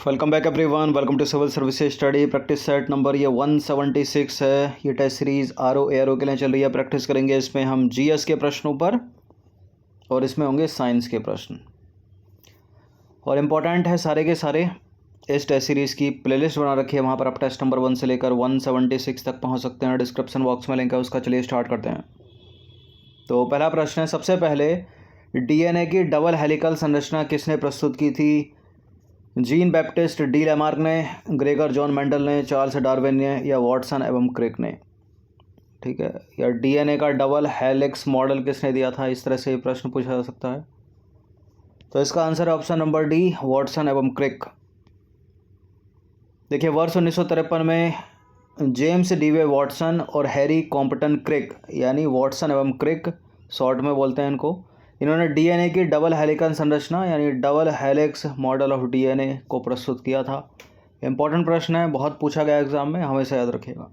Welcome back everyone, welcome to civil services study practice set number ये 176 है। ये test series RO ARO के लिए चल रही है। प्रैक्टिस करेंगे इसमें हम जीएस के प्रश्नों पर और इसमें होंगे साइंस के प्रश्न और इम्पॉर्टेंट है सारे के सारे। इस टेस्ट सीरीज़ की प्लेलिस्ट बना रखी है, वहाँ पर आप टेस्ट नंबर 1 से लेकर 176 तक पहुँच सकते हैं। डिस्क्रिप्शन बॉक्स में लिंक है उसका। चलिए स्टार्ट करते हैं। तो पहला प्रश्न है, सबसे पहले डीएनए की डबल हेलिकल संरचना किसने प्रस्तुत की थी? जीन बैप्टिस्ट डी लैमार्क ने, ग्रेगर जॉन मेंडल ने, चार्ल्स डार्विन ने या वॉटसन एवं क्रिक ने। ठीक है, या डीएनए का डबल हेलिक्स मॉडल किसने दिया था? इस तरह से ये प्रश्न पूछा जा सकता है। तो इसका आंसर है ऑप्शन नंबर डी, वॉटसन एवं क्रिक। देखिए, वर्ष 1953 में जेम्स डीवे वॉटसन और हैरी कॉम्पटन क्रिक, यानी वॉटसन एवं क्रिक शॉर्ट में बोलते हैं इनको, इन्होंने डीएनए की डबल हेलिकल संरचना यानी double helix model of DNA को प्रस्तुत किया था। इंपॉर्टेंट प्रश्न है, बहुत पूछा गया एग्जाम में, हमेशा याद रखिएगा।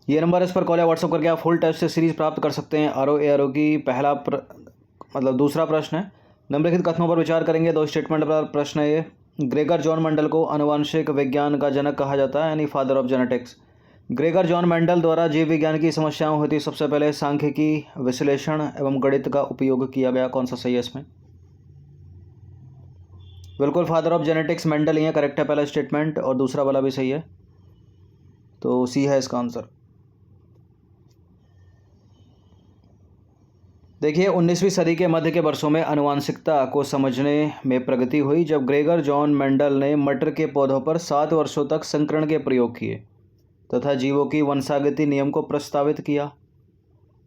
ये नंबर इस पर कॉल या व्हाट्सअप करके आप फुल टेस्ट सीरीज प्राप्त कर सकते हैं। आरओ एआरओ की दूसरा प्रश्न है, निम्नलिखित कथनों पर विचार करेंगे। दो स्टेटमेंट पर प्रश्न है ये। ग्रेगर जॉन मेंडल को आनुवंशिक विज्ञान का जनक कहा जाता है, यानी father of genetics. Gregor John Mendel द्वारा जीव विज्ञान की समस्याओं हेतु सबसे पहले सांख्यिकी, विश्लेषण एवं गणित का उपयोग किया गया। कौन सा सही है इसमें? बिल्कुल, फादर ऑफ जेनेटिक्स मेंडल ही है, करेक्ट है पहला स्टेटमेंट, और दूसरा वाला भी सही है, तो सी है इसका आंसर। देखिए, 19वीं सदी के मध्य के वर्षों में आनुवांशिकता को समझने में प्रगति हुई, जब ग्रेगर जॉन मेंडल ने मटर के पौधों पर 7 वर्षों तक संकरण के प्रयोग किए तथा जीवों की वंशागति नियम को प्रस्तावित किया।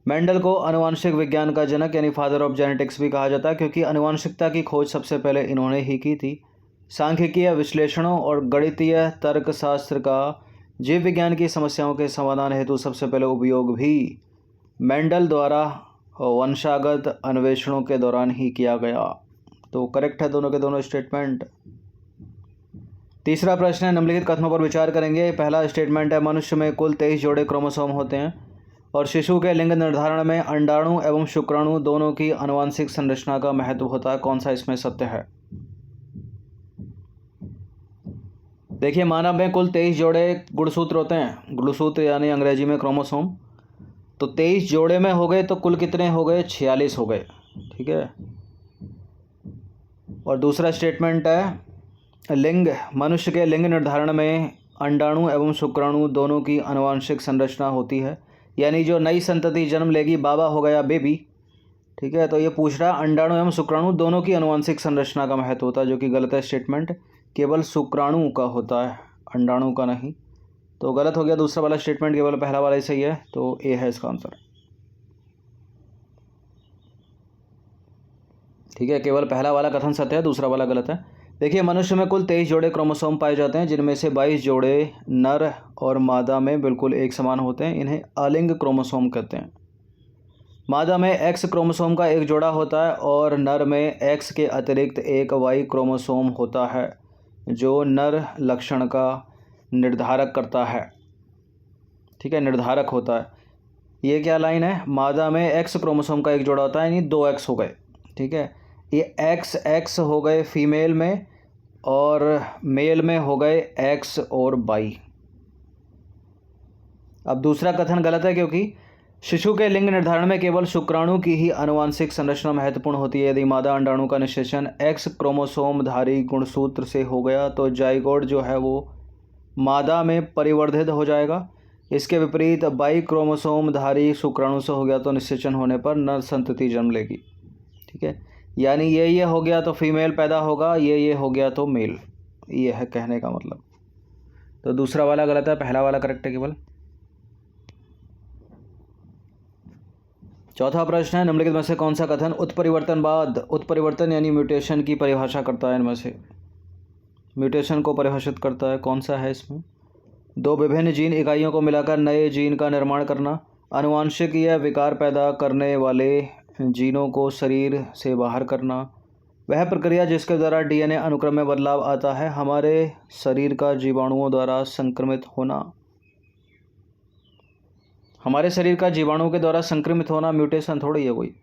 मेंडल को आनुवांशिक विज्ञान का जनक यानी फादर ऑफ जेनेटिक्स भी कहा जाता है, क्योंकि आनुवांशिकता की खोज सबसे पहले इन्होंने ही की थी। सांख्यिकीय विश्लेषणों और गणितीय तर्कशास्त्र का जीव विज्ञान की समस्याओं के समाधान हेतु सबसे पहले उपयोग भी मेंडल द्वारा वंशागत अन्वेषणों के दौरान ही किया गया। तो करेक्ट है दोनों के दोनों स्टेटमेंट। तीसरा प्रश्न है, निम्नलिखित कथनों पर विचार करेंगे। पहला स्टेटमेंट है, मनुष्य में कुल 23 जोड़े क्रोमोसोम होते हैं और शिशु के लिंग निर्धारण में अंडाणु एवं शुक्राणु दोनों की आनुवंशिक संरचना का महत्व होता है। कौन सा इसमें सत्य है? देखिए, मानव में कुल 23 जोड़े गुणसूत्र होते हैं। गुणसूत्र यानी अंग्रेजी में क्रोमोसोम। तो 23 जोड़े में हो गए तो कुल कितने हो गए? 46 हो गए। ठीक है। और दूसरा स्टेटमेंट है, लिंग, मनुष्य के लिंग निर्धारण में अंडाणु एवं शुक्राणु दोनों की आनुवंशिक संरचना होती है, यानी जो नई संतति जन्म लेगी, बाबा हो गया बेबी। ठीक है, तो ये पूछ रहा है अंडाणु एवं शुक्राणु दोनों की आनुवंशिक संरचना का महत्व होता है, जो कि गलत है स्टेटमेंट। केवल शुक्राणु का होता है, अंडाणु का नहीं। तो गलत हो गया दूसरा वाला स्टेटमेंट, केवल पहला वाला ही सही है, तो ए है इसका आंसर। ठीक है, केवल पहला वाला कथन सत्य है, दूसरा वाला गलत है। देखिए, मनुष्य में कुल 23 जोड़े क्रोमोसोम पाए जाते हैं, जिनमें से 22 जोड़े नर और मादा में बिल्कुल एक समान होते हैं। इन्हें अलिंग क्रोमोसोम कहते हैं। मादा में एक्स क्रोमोसोम का एक जोड़ा होता है और नर में एक्स के अतिरिक्त एक वाई क्रोमोसोम होता है, जो नर लक्षण का निर्धारक करता है। ठीक है, निर्धारक होता है। ये क्या लाइन है? मादा में एक्स क्रोमोसोम का एक जोड़ा होता है, यानी 2 एक्स हो गए। ठीक है, ये एक्स एक्स हो गए फीमेल में और मेल में हो गए एक्स और वाई। अब दूसरा कथन गलत है, क्योंकि शिशु के लिंग निर्धारण में केवल शुक्राणु की ही आनुवंशिक संरचना महत्वपूर्ण होती है। यदि मादा अंडाणु का निषेचन एक्स क्रोमोसोमधारी गुणसूत्र से हो गया तो जाइगोट जो है वो मादा में परिवर्धित हो जाएगा। इसके विपरीत बाई क्रोमोसोमधारी शुक्राणु से हो गया तो निषेचन होने पर नर संतति जन्म लेगी। ठीक है, यानी ये हो गया तो फीमेल पैदा होगा, ये हो गया तो मेल। ये है कहने का मतलब। तो दूसरा वाला गलत है, पहला वाला करेक्ट है केवल। चौथा प्रश्न है, निम्नलिखित में से कौन सा कथन उत्परिवर्तनवाद, उत्परिवर्तन यानी म्यूटेशन की परिभाषा करता है? इनमें से म्यूटेशन को परिभाषित करता है, कौन सा है इसमें? 2 विभिन्न जीन इकाइयों को मिलाकर नए जीन का निर्माण करना, आनुवांशिक या विकार पैदा करने वाले जीनों को शरीर से बाहर करना, वह प्रक्रिया जिसके द्वारा डीएनए अनुक्रम में बदलाव आता है, हमारे शरीर का जीवाणुओं द्वारा संक्रमित होना। हमारे शरीर का जीवाणु के द्वारा संक्रमित होना म्यूटेशन थोड़ी है कोई।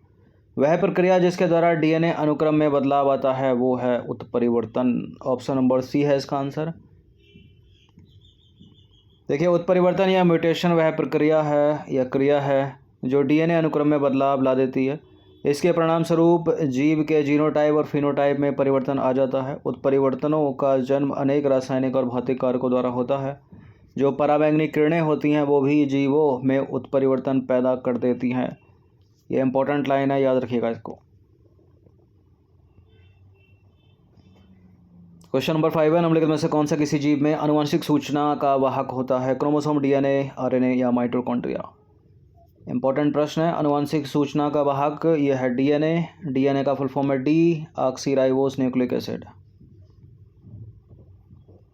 वह प्रक्रिया जिसके द्वारा डीएनए अनुक्रम में बदलाव आता है वो है उत्परिवर्तन। ऑप्शन नंबर सी है इसका आंसर। देखिए, उत्परिवर्तन या म्यूटेशन वह प्रक्रिया है या क्रिया है जो डीएनए अनुक्रम में बदलाव ला देती है। इसके परिणाम स्वरूप जीव के जीनोटाइप और फिनोटाइप में परिवर्तन आ जाता है। उत्परिवर्तनों का जन्म अनेक रासायनिक और भौतिक कारकों द्वारा होता है। जो पराबैंगनी किरणें होती हैं वो भी जीवों में उत्परिवर्तन पैदा कर देती हैं। ये इंपॉर्टेंट लाइन है, याद रखिएगा इसको। क्वेश्चन नंबर 5 है, निम्नलिखित में से कौन सा किसी जीव में आनुवंशिक सूचना का वाहक होता है? क्रोमोसोम, डीएनए, आरएनए या माइटोकॉन्ड्रिया? इंपॉर्टेंट प्रश्न है। आनुवंशिक सूचना का वाहक यह है डीएनए। डीएनए का फुल फॉर्म है डी ऑक्सीराइबोस न्यूक्लिक एसिड।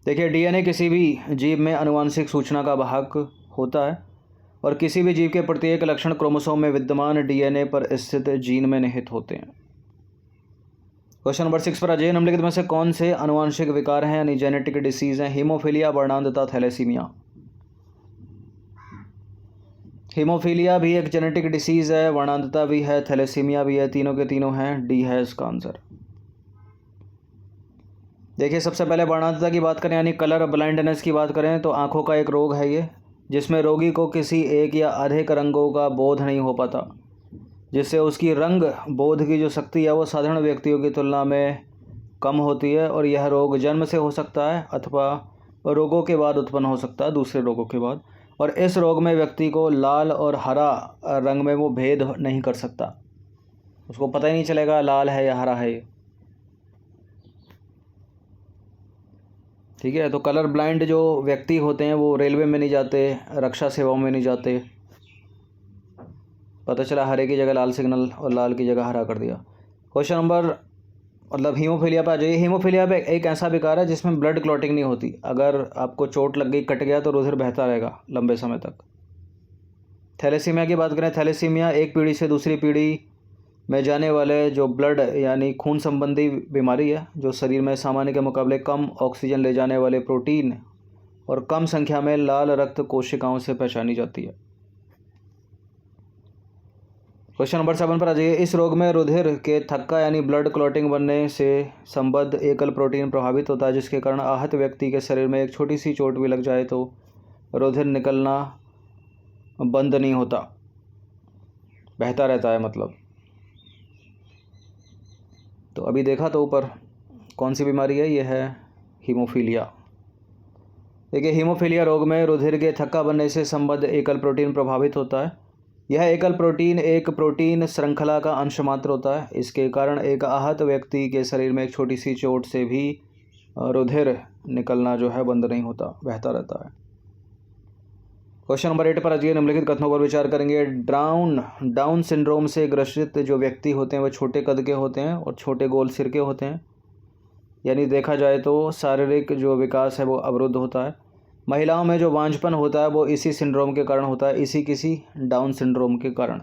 देखिए, डीएनए किसी भी जीव में आनुवंशिक सूचना का वाहक होता है और किसी भी जीव के प्रत्येक लक्षण क्रोमोसोम में विद्यमान डीएनए पर स्थित जीन में निहित होते हैं। क्वेश्चन नंबर 6 पर अजय, निम्नलिखित में से कौन से आनुवंशिक विकार हैं यानी जेनेटिक डिसीज हैं? हीमोफीलिया, वर्णांधता, थैलेसीमिया। हीमोफीलिया भी एक जेनेटिक डिसीज़ है, वर्णांधता भी है, थैलेसीमिया भी है, तीनों के तीनों हैं। डी है इसका आंसर। देखिए, सबसे पहले वर्णांधता की बात करें यानी कलर ब्लाइंडनेस की बात करें तो आंखों का एक रोग है ये, जिसमें रोगी को किसी एक या अधिक रंगों का बोध नहीं हो पाता, जिससे उसकी रंग बोध की जो शक्ति है वो साधारण व्यक्तियों की तुलना में कम होती है। और यह रोग जन्म से हो सकता है अथवा रोगों के बाद उत्पन्न हो सकता है, दूसरे रोगों के बाद। और इस रोग में व्यक्ति को लाल और हरा रंग में वो भेद नहीं कर सकता, उसको पता ही नहीं चलेगा लाल है या हरा है ये। ठीक है, तो कलर ब्लाइंड जो व्यक्ति होते हैं वो रेलवे में नहीं जाते, रक्षा सेवाओं में नहीं जाते, पता चला हरे की जगह लाल सिग्नल और लाल की जगह हरा कर दिया। क्वेश्चन नंबर हीमोफीलिया पे आ जाइए। हीमोफीलिया पे एक ऐसा विकार है जिसमें ब्लड क्लॉटिंग नहीं होती। अगर आपको चोट लग गई, कट गया, तो रुधिर बहता रहेगा लंबे समय तक। थैलेसीमिया की बात करें, थैलेसीमिया एक पीढ़ी से दूसरी पीढ़ी में जाने वाले जो ब्लड यानी खून संबंधी बीमारी है, जो शरीर में सामान्य के मुकाबले कम ऑक्सीजन ले जाने वाले प्रोटीन और कम संख्या में लाल रक्त कोशिकाओं से पहचानी जाती है। क्वेश्चन नंबर 7 पर आ जाइए। इस रोग में रुधिर के थक्का यानी ब्लड क्लॉटिंग बनने से संबद्ध एकल प्रोटीन प्रभावित होता है, जिसके कारण आहत व्यक्ति के शरीर में एक छोटी सी चोट भी लग जाए तो रुधिर निकलना बंद नहीं होता, बहता रहता है मतलब। तो अभी देखा तो ऊपर कौन सी बीमारी है, यह है हीमोफीलिया। देखिए, हीमोफीलिया रोग में रुधिर के थक्का बनने से संबद्ध एकल प्रोटीन प्रभावित होता है। यह एकल प्रोटीन एक प्रोटीन श्रृंखला का अंश मात्र होता है। इसके कारण एक आहत व्यक्ति के शरीर में एक छोटी सी चोट से भी रुधिर निकलना जो है बंद नहीं होता, बहता रहता है। क्वेश्चन नंबर 8 पर आइए। निम्नलिखित कथनों पर विचार करेंगे। डाउन सिंड्रोम से ग्रसित जो व्यक्ति होते हैं वह छोटे कद के होते हैं और छोटे गोल सिर के होते हैं, यानी देखा जाए तो शारीरिक जो विकास है वो अवरुद्ध होता है। महिलाओं में जो बांझपन होता है वो इसी सिंड्रोम के कारण होता है, इसी किसी डाउन सिंड्रोम के कारण।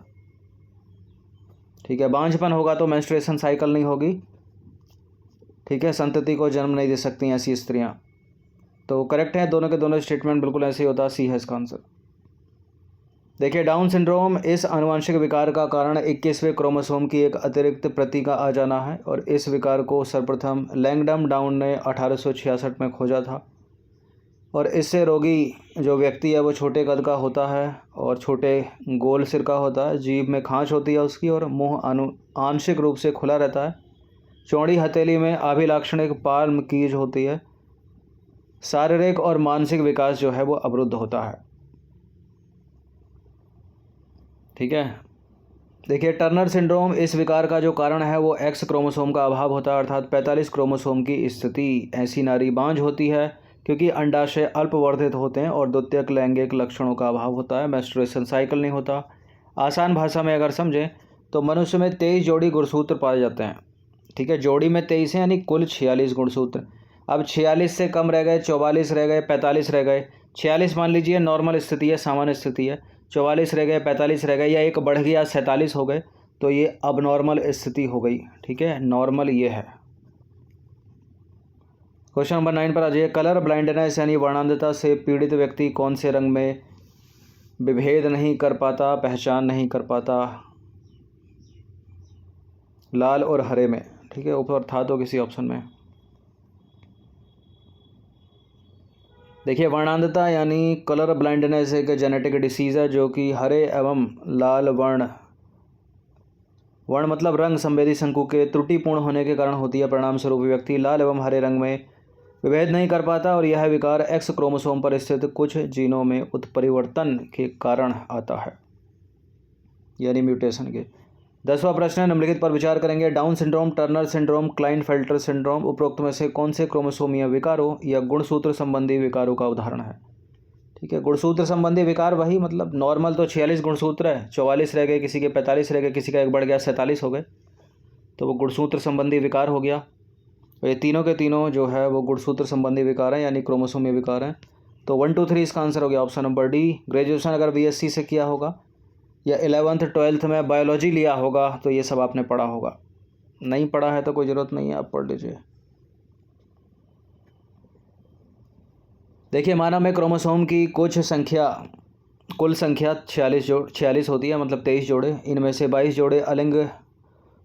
ठीक है, बांझपन होगा तो मेंस्ट्रुएशन साइकिल नहीं होगी। ठीक है, संतति को जन्म नहीं दे सकती ऐसी स्त्रियां। तो करेक्ट है, दोनों के दोनों स्टेटमेंट बिल्कुल ऐसे ही होता है। सी है इसका आंसर। देखिए, डाउन सिंड्रोम इस आनुवंशिक विकार का कारण 21वें क्रोमोसोम की एक अतिरिक्त प्रति का आ जाना है और इस विकार को सर्वप्रथम लैंगडम डाउन ने 1866 में खोजा था। और इससे रोगी जो व्यक्ति है वो छोटे कद का होता है और छोटे गोल सिर का होता है। जीभ में खांच होती है उसकी और मुंह आंशिक रूप से खुला रहता है। चौड़ी हथेली में अभिलाक्षणिक पाल्म कीज होती है। शारीरिक और मानसिक विकास जो है वो अवरुद्ध होता है। ठीक है, देखिए, टर्नर सिंड्रोम इस विकार का जो कारण है वो एक्स क्रोमोसोम का अभाव होता है, अर्थात 45 क्रोमोसोम की स्थिति। ऐसी नारी बांझ होती है क्योंकि अंडाशय अल्पवर्धित होते हैं और द्वितीयक लैंगिक लक्षणों का अभाव होता है। मेंस्ट्रुएशन साइकिल नहीं होता। आसान भाषा में अगर समझें तो मनुष्य में 23 जोड़ी गुणसूत्र पाए जाते हैं। ठीक है, जोड़ी में 23 हैं यानी कुल 46 गुणसूत्र। अब 46 से कम रह गए, 44 रह गए, 45 रह गए। 46 मान लीजिए नॉर्मल स्थिति है, सामान्य स्थिति है। 44 रह गए, 45 रह गए, या एक बढ़ गया 47 हो गए, तो ये अब नॉर्मल स्थिति हो गई। ठीक है, नॉर्मल ये है। क्वेश्चन नंबर 9 पर आ जाइए। कलर ब्लाइंडनेस यानी वर्णांधता से पीड़ित व्यक्ति कौन से रंग में विभेद नहीं कर पाता, पहचान नहीं कर पाता? लाल और हरे में, ठीक है, ऊपर था तो किसी ऑप्शन में। देखिए वर्णांधता यानी कलर ब्लाइंडनेस एक जेनेटिक डिसीज़ है जो कि हरे एवं लाल वर्ण मतलब रंग संवेदी शंकु के त्रुटिपूर्ण होने के कारण होती है। परिणाम स्वरूप व्यक्ति लाल एवं हरे रंग में विभेद नहीं कर पाता और यह विकार एक्स क्रोमोसोम पर स्थित कुछ जीनों में उत्परिवर्तन के कारण आता है, यानी म्यूटेशन के। 10वां प्रश्न है, निम्नलिखित पर विचार करेंगे। Down syndrome, Turner syndrome, Klinefelter syndrome उपरोक्त में से कौन से क्रोमोसोमीय विकारों या गुणसूत्र संबंधी विकारों का उदाहरण है? ठीक है, गुणसूत्र संबंधी विकार वही, मतलब नॉर्मल तो 46 गुणसूत्र है, 44 रह गए, किसी के 45 रह गए, किसी का एक बढ़ गया 47 हो गए, तो वो गुणसूत्र संबंधी विकार हो गया। तो ये तीनों के तीनों जो है वो गुणसूत्र संबंधी विकार हैं, यानी क्रोमोसोमीय विकार हैं। तो 1 2 3 इसका आंसर हो गया ऑप्शन नंबर डी। ग्रेजुएशन अगर BSc से किया होगा या 11th 12th में बायोलॉजी लिया होगा तो ये सब आपने पढ़ा होगा। नहीं पढ़ा है तो कोई ज़रूरत नहीं है, आप पढ़ लीजिए। देखिए मानव में क्रोमोसोम की कुल संख्या 46 होती है, मतलब 23 जोड़े। इनमें से 22 जोड़े अलिंग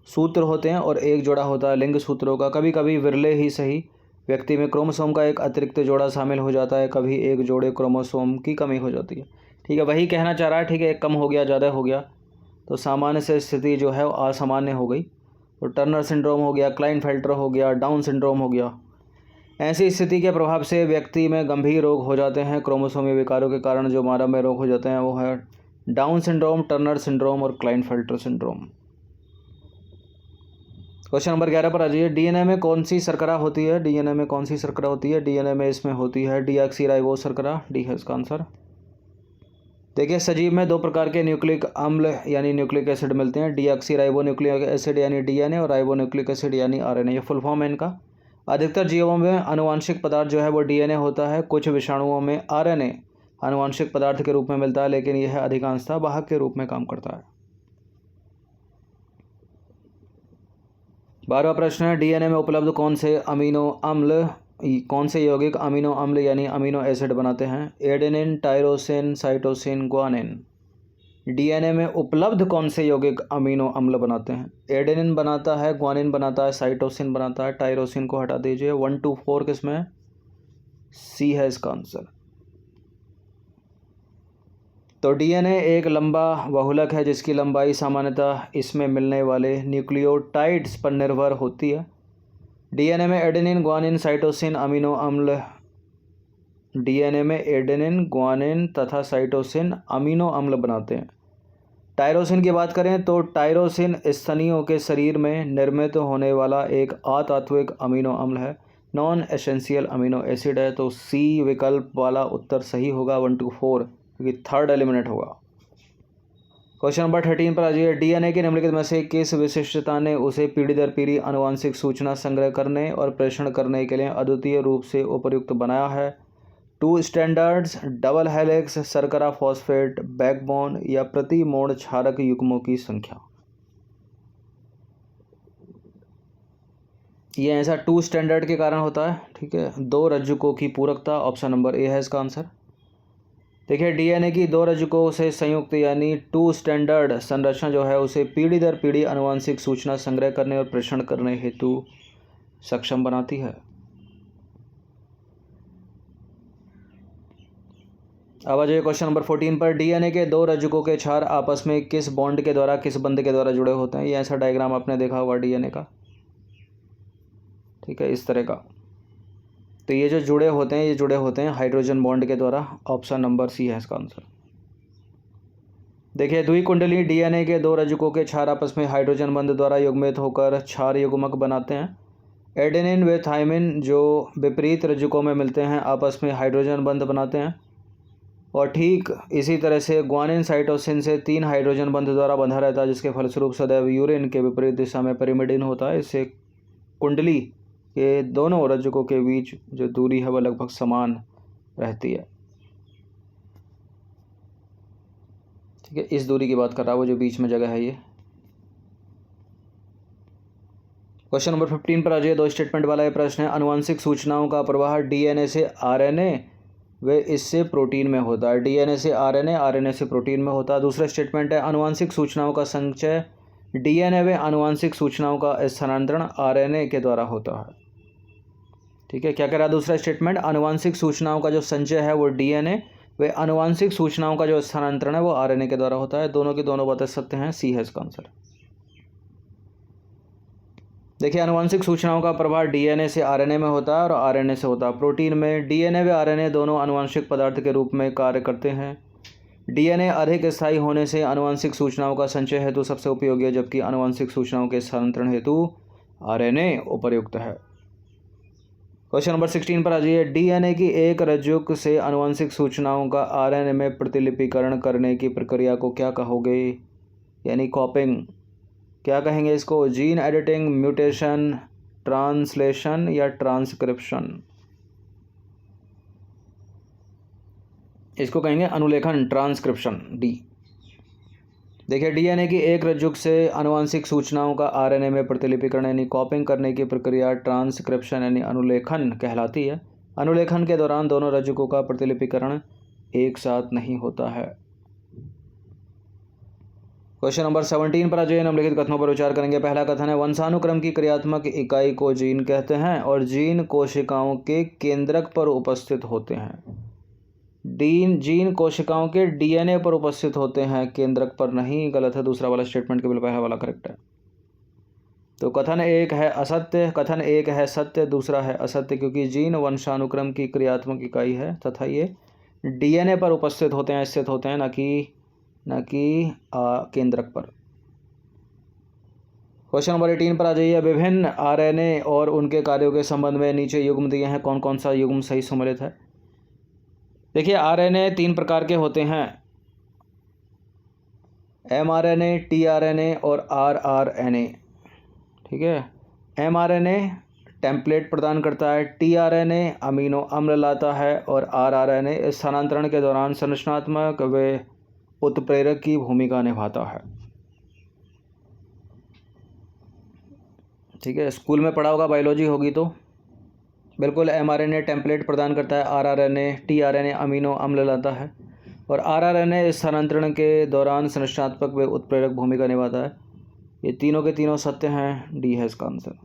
सूत्र होते हैं और एक जोड़ा होता है लिंग सूत्रों का। कभी कभी विरले ही सही व्यक्ति में क्रोमोसोम का एक अतिरिक्त जोड़ा शामिल हो जाता है, कभी एक जोड़े क्रोमोसोम की कमी हो जाती है। ठीक है, वही कहना चाह रहा है, ठीक है, एक कम हो गया, ज़्यादा हो गया, तो सामान्य से स्थिति जो है असामान्य हो गई। तो टर्नर सिंड्रोम हो गया, क्लाइनफेल्टर हो गया, डाउन सिंड्रोम हो गया। ऐसी स्थिति के प्रभाव से व्यक्ति में गंभीर रोग हो जाते हैं। क्रोमोसोमी विकारों के कारण जो मानव में रोग हो जाते हैं वो है डाउन सिंड्रोम, टर्नर सिंड्रोम और क्लाइनफेल्टर सिंड्रोम। क्वेश्चन नंबर 11 पर आ जाइए। डीएनए में कौन सी शर्करा होती है? डीएनए में कौन सी शर्करा होती है? डीएनए में इसमें होती है डीऑक्सीराइबोस शर्करा, डी है इसका आंसर। देखिए सजीव में 2 प्रकार के न्यूक्लिक अम्ल यानी न्यूक्लिक एसिड मिलते हैं, डीऑक्सीराइबो न्यूक्लिक एसिड यानी डीएनए और राइबो न्यूक्लिक एसिड यानी आरएनए, ये फुल फॉर्म है इनका। अधिकतर जीवों में आनुवांशिक पदार्थ जो है वो डीएनए होता है, कुछ विषाणुओं में आरएनए आनुवांशिक पदार्थ के रूप में मिलता है, लेकिन यह अधिकांशतः वाहक के रूप में काम करता है। 12वां प्रश्न है, डीएनए में उपलब्ध कौन से यौगिक अमीनो अम्ल यानी अमीनो एसिड बनाते हैं? Adenine, tyrosine, cytosine, guanine. DNA में उपलब्ध कौन से यौगिक अमीनो अम्ल बनाते हैं? एडेनिन बनाता है, ग्वानिन बनाता है, साइटोसिन बनाता है, टायरोसिन को हटा दीजिए। 1 2 4 किसमें? सी है इसका आंसर। तो डीएनए एक लंबा बहुलक है जिसकी लंबाई सामान्यतः इसमें मिलने वाले न्यूक्लियोटाइड्स पर निर्भर होती है। डीएनए में एडेनिन, ग्वानिन, साइटोसिन अमीनो अम्ल, डीएनए में एडेनिन, ग्वानिन तथा साइटोसिन अमीनो अम्ल बनाते हैं। टायरोसिन की बात करें तो टायरोसिन स्तनियों के शरीर में निर्मित होने वाला एक अतात्विक अमीनो अम्ल है, नॉन एसेंशियल अमीनो एसिड है। तो सी विकल्प वाला उत्तर सही होगा 1 2 4, क्योंकि थर्ड एलिमिनेट होगा। क्वेश्चन नंबर 13 पर आ जाइए। डीएनए के निम्नलिखित में से किस विशिष्टता ने उसे पीढ़ी दर पीढ़ी आनुवंशिक सूचना संग्रह करने और प्रेषण करने के लिए अद्वितीय रूप से उपयुक्त बनाया है? 2 स्टैंडर्ड्स, डबल हेलिक्स, शर्करा फॉस्फेट बैकबोन या प्रति मोड़ क्षारक युग्मों की संख्या? ये ऐसा 2 स्टैंडर्ड के कारण होता है, ठीक है, 2 रज्जुकों की पूरकता, ऑप्शन नंबर ए है इसका आंसर। देखिए डीएनए की 2 रज्जुकों से संयुक्त यानी 2 स्टैंडर्ड संरचना जो है उसे पीढ़ी दर पीढ़ी आनुवंशिक सूचना संग्रह करने और प्रेषण करने हेतु सक्षम बनाती है। अब आ जाइए क्वेश्चन नंबर 14 पर। डीएनए के 2 रज्जुकों के क्षार आपस में किस बॉन्ड के द्वारा, किस बंध के द्वारा जुड़े होते हैं? ये ऐसा डायग्राम आपने देखा होगा डीएनए का, ठीक है, इस तरह का। तो ये जो जुड़े होते हैं, ये जुड़े होते हैं हाइड्रोजन बॉन्ड के द्वारा, ऑप्शन नंबर सी है इसका आंसर। देखिए द्विकुंडली डीएनए के 2 रज्जुकों के क्षार आपस में हाइड्रोजन बंध द्वारा युग्मित होकर क्षार युग्मक बनाते हैं। एडेनिन व थाइमिन जो विपरीत रज्जुकों में मिलते हैं आपस में हाइड्रोजन बंध बनाते हैं। और ठीक इसी तरह से ग्वानिन साइटोसिन से 3 हाइड्रोजन बंध द्वारा बंधा रहता है, जिसके फलस्वरूप सदैव यूरिन के विपरीत दिशा में पिरिमिडिन होता है। इससे कुंडली के दोनों रज्जुकों के बीच जो दूरी है वह लगभग समान रहती है, ठीक है, इस दूरी की बात कर रहा है वो जो बीच में जगह है ये। क्वेश्चन नंबर 15 पर आ जाइए। 2 स्टेटमेंट वाला ये प्रश्न है। आनुवंशिक सूचनाओं का प्रवाह डीएनए से आरएनए व इससे प्रोटीन में होता है। डीएनए से आरएनए, आरएनए से प्रोटीन में होता है। दूसरा स्टेटमेंट है आनुवंशिक सूचनाओं का संचय डीएनए व आनुवंशिक सूचनाओं का स्थानांतरण आरएनए के द्वारा होता है। ठीक है, क्या कह रहा है दूसरा स्टेटमेंट, आनुवंशिक सूचनाओं का जो संचय है वो डीएनए व आनुवंशिक सूचनाओं का जो स्थानांतरण है वो आरएनए के द्वारा होता है। दोनों की दोनों बता सकते हैं, सी है इसका आंसर। देखिए, आनुवंशिक सूचनाओं का प्रभाव डीएनए से आरएनए में होता है और आरएनए से होता है प्रोटीन में। डीएनए व आरएनए दोनों आनुवंशिक पदार्थ के रूप में कार्य करते हैं। डीएनए अधिक स्थायी होने से आनुवंशिक सूचनाओं का संचय हेतु सबसे उपयोगी है, जबकि आनुवंशिक सूचनाओं के स्थानांतरण हेतु आरएनए उपयुक्त है। क्वेश्चन नंबर 16 पर आ जाइए। डीएनए की एक रज्जुक से आनुवंशिक सूचनाओं का आरएनए में प्रतिलिपिकरण करने की प्रक्रिया को क्या कहोगे, यानी कॉपिंग। क्या कहेंगे इसको, जीन एडिटिंग, म्यूटेशन, ट्रांसलेशन या ट्रांसक्रिप्शन। इसको कहेंगे अनुलेखन, ट्रांसक्रिप्शन, डी। देखिए, डीएनए की एक रज्जुक से आनुवंशिक सूचनाओं का आरएनए में प्रतिलिपिकरण यानी कॉपिंग करने की प्रक्रिया ट्रांसक्रिप्शन यानी अनुलेखन कहलाती है। अनुलेखन के दौरान दोनों रज्जुकों का प्रतिलिपिकरण एक साथ नहीं होता है। क्वेश्चन नंबर 17 पर आ जाइए। निम्नलिखित कथनों पर विचार करेंगे। पहला कथन है, वंशानुक्रम की क्रियात्मक इकाई को जीन कहते हैं और जीन कोशिकाओं के केंद्रक पर उपस्थित होते हैं। जीन कोशिकाओं के डीएनए पर उपस्थित होते हैं, केंद्रक पर नहीं। गलत है दूसरा वाला स्टेटमेंट, केवल पहला वाला करेक्ट है। तो कथन एक है असत्य, कथन एक है सत्य, दूसरा है असत्य, क्योंकि जीन वंशानुक्रम की क्रियात्मक इकाई है तथा ये डीएनए पर उपस्थित होते हैं, स्थित होते हैं, न कि केंद्रक पर। क्वेश्चन नंबर 18 पर आ जाइए। विभिन्न आरएनए और उनके कार्यों के संबंध में नीचे युग्म दिए हैं, कौन कौन सा युग्म सही सम्मिलित है। देखिए, आरएनए 3 प्रकार के होते हैं, एमआरएनए, टीआरएनए और आरआरएनए। ठीक है, एमआरएनए टेम्पलेट प्रदान करता है, टीआरएनए अमीनो अम्ल लाता है और आरआरएनए स्थानांतरण के दौरान संरचनात्मक व उत्प्रेरक की भूमिका निभाता है। ठीक है, स्कूल में पढ़ा होगा, बायोलॉजी होगी तो बिल्कुल। एमआरएनए टेम्पलेट प्रदान करता है, आरआरएनए टीआरएनए अमीनो अम्ल लाता है और आरआरएनए स्थानांतरण के दौरान संरचनात्मक व उत्प्रेरक भूमिका निभाता है। ये तीनों के तीनों सत्य हैं, डी है इसका आंसर।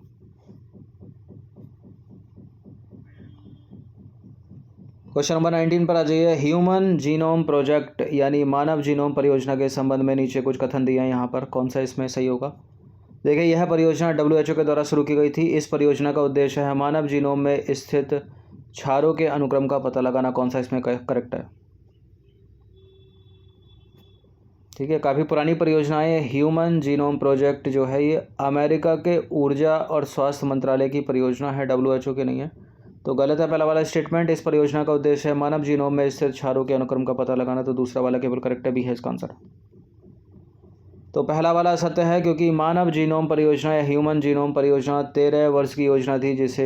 क्वेश्चन नंबर 19 पर आ जाइए। ह्यूमन जीनोम प्रोजेक्ट यानी मानव जीनोम परियोजना के संबंध में नीचे कुछ कथन दिए हैं, यहाँ पर कौन सा इसमें सही होगा। देखिए, यह परियोजना WHO के द्वारा शुरू की गई थी। इस परियोजना का उद्देश्य है मानव जीनोम में स्थित क्षारों के अनुक्रम का पता लगाना। कौन सा इसमें करेक्ट है। ठीक है, काफ़ी पुरानी परियोजना है। ह्यूमन जीनोम प्रोजेक्ट जो है ये अमेरिका के ऊर्जा और स्वास्थ्य मंत्रालय की परियोजना है, WHO की नहीं है। तो गलत है पहला वाला स्टेटमेंट। इस परियोजना का उद्देश्य है मानव जीनोम में स्थित क्षारों के अनुक्रम का पता लगाना। तो दूसरा वाला केवल करेक्ट है, भी है इसका आंसर। तो पहला वाला सत्य है, क्योंकि मानव जीनोम परियोजना या ह्यूमन जीनोम परियोजना 13 वर्ष की योजना थी, जिसे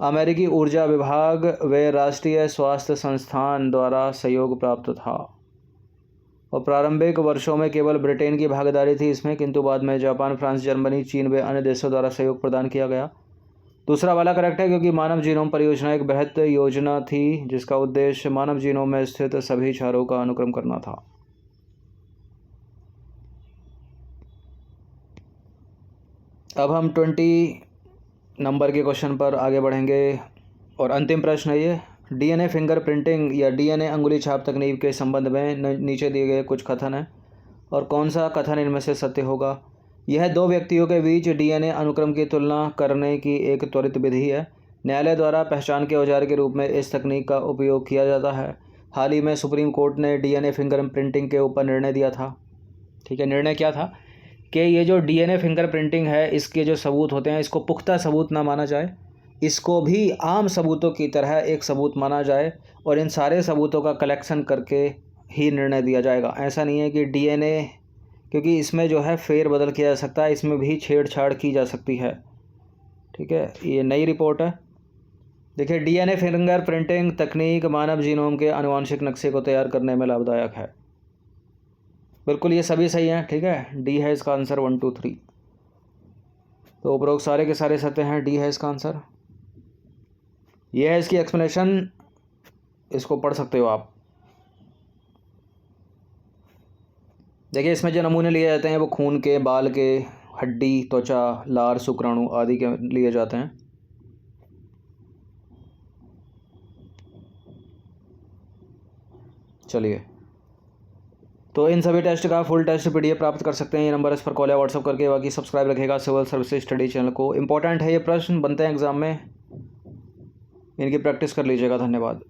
अमेरिकी ऊर्जा विभाग व राष्ट्रीय स्वास्थ्य संस्थान द्वारा सहयोग प्राप्त था और प्रारंभिक वर्षों में केवल ब्रिटेन की भागीदारी थी इसमें, किंतु बाद में जापान, फ्रांस, जर्मनी, चीन व अन्य देशों द्वारा सहयोग प्रदान किया गया। दूसरा वाला करेक्ट है, क्योंकि मानव जीनोम परियोजना एक बृहत योजना थी जिसका उद्देश्य मानव जीनोम में स्थित सभी क्षारों का अनुक्रम करना था। अब हम 20 नंबर के क्वेश्चन पर आगे बढ़ेंगे और अंतिम प्रश्न है ये। डीएनए फिंगर प्रिंटिंग या डीएनए अंगुली छाप तकनीक के संबंध में नीचे दिए गए कुछ कथन हैं और कौन सा कथन इनमें से सत्य होगा। यह दो व्यक्तियों के बीच डीएनए अनुक्रम की तुलना करने की एक त्वरित विधि है। न्यायालय द्वारा पहचान के औजार के रूप में इस तकनीक का उपयोग किया जाता है। हाल ही में सुप्रीम कोर्ट ने डीएनए फिंगर प्रिंटिंग के ऊपर निर्णय दिया था। ठीक है, निर्णय क्या था कि ये जो डीएनए फिंगर प्रिंटिंग है, इसके जो सबूत होते हैं, इसको पुख्ता सबूत ना माना जाए, इसको भी आम सबूतों की तरह एक सबूत माना जाए और इन सारे सबूतों का कलेक्शन करके ही निर्णय दिया जाएगा। ऐसा नहीं है कि डीएनए, क्योंकि इसमें जो है फेर बदल किया जा सकता है, इसमें भी छेड़छाड़ की जा सकती है। ठीक है, ये नई रिपोर्ट है। देखिए, डीएनए फिंगर प्रिंटिंग तकनीक मानव जीनोम के आनुवंशिक नक्शे को तैयार करने में लाभदायक है। बिल्कुल, ये सभी सही हैं। ठीक है, डी है इसका आंसर, 1 2 3। तो उपरोक्त सारे के सारे सत्य हैं, डी है इसका आंसर। ये है इसकी एक्सप्लेनेशन, इसको पढ़ सकते हो आप। देखिए इसमें जो नमूने लिए जाते हैं वो खून के, बाल के, हड्डी, त्वचा, लार, शुक्राणु आदि के लिए जाते हैं। चलिए, तो इन सभी टेस्ट का फुल टेस्ट PDF प्राप्त कर सकते हैं। ये नंबर इस पर कॉल या व्हाट्सअप करके, बाकी सब्सक्राइब रखेगा सिविल सर्विसेज स्टडी चैनल को। इंपॉर्टेंट है ये प्रश्न, बनते हैं एग्जाम में, इनकी प्रैक्टिस कर लीजिएगा। धन्यवाद।